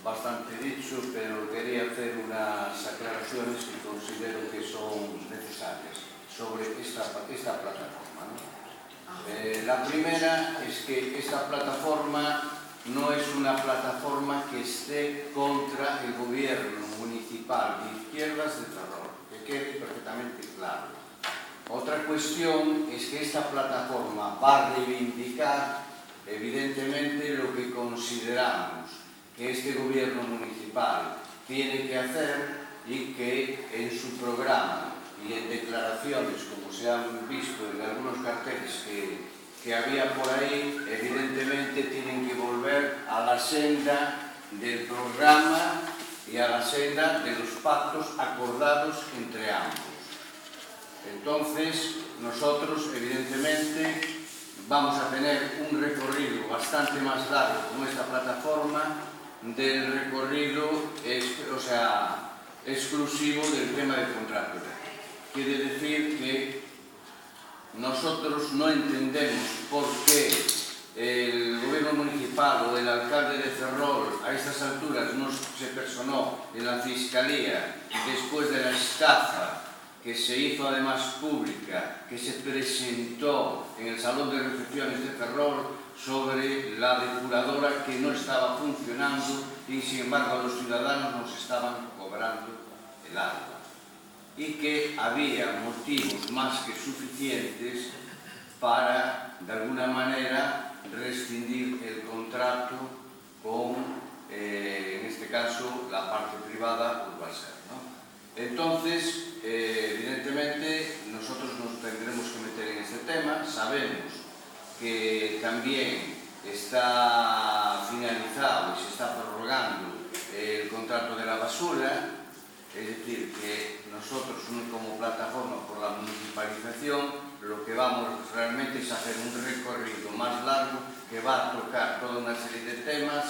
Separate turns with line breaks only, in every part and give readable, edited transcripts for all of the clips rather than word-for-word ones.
bastante dicho, pero quería hacer unas aclaraciones que considero que son necesarias sobre esta plataforma, ¿no? La primera es que esta plataforma no es una plataforma que esté contra el gobierno municipal de izquierdas de Ferrol, que quede perfectamente claro. Otra cuestión es que esta plataforma va a reivindicar evidentemente lo que consideramos que este gobierno municipal tiene que hacer y que en su programa y en declaraciones, como se han visto en algunos carteles que había por ahí, evidentemente tienen que volver a la senda del programa y a la senda de los pactos acordados entre ambos. Entonces, nosotros, evidentemente, vamos a tener un recorrido bastante más largo con esta plataforma del recorrido exclusivo del tema del contrato. Quiere decir que nosotros no entendemos por qué el gobierno municipal o el alcalde de Ferrol a estas alturas no se personó en la Fiscalía después de la estafa que se hizo además pública, que se presentó en el Salón de Recepciones de Ferrol sobre la depuradora que no estaba funcionando y sin embargo a los ciudadanos nos estaban cobrando el agua. Y que había motivos más que suficientes para, de alguna manera, rescindir el contrato con, en este caso, la parte privada Urbaser, ¿no? Entonces, evidentemente, nosotros nos tendremos que meter en este tema. Sabemos que también está finalizado y se está prorrogando el contrato de la basura. Es decir, que nosotros como plataforma por la municipalización lo que vamos realmente es hacer un recorrido más largo que va a tocar toda una serie de temas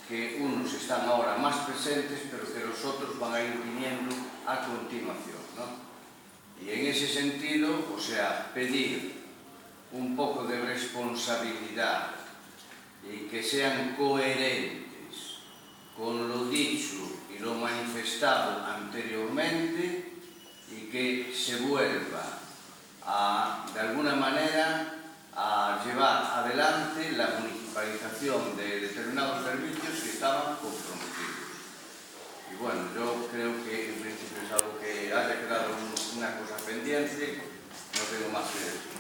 que unos están ahora más presentes pero que los otros van a ir viniendo a continuación, ¿no? Y en ese sentido, o sea, pedir un poco de responsabilidad y que sean coherentes con lo dicho y lo manifestado anteriormente y que se vuelva de alguna manera a llevar adelante la municipalización de determinados servicios que estaban comprometidos. Y bueno, yo creo que en principio es algo que haya quedado una cosa pendiente, no tengo más que decir.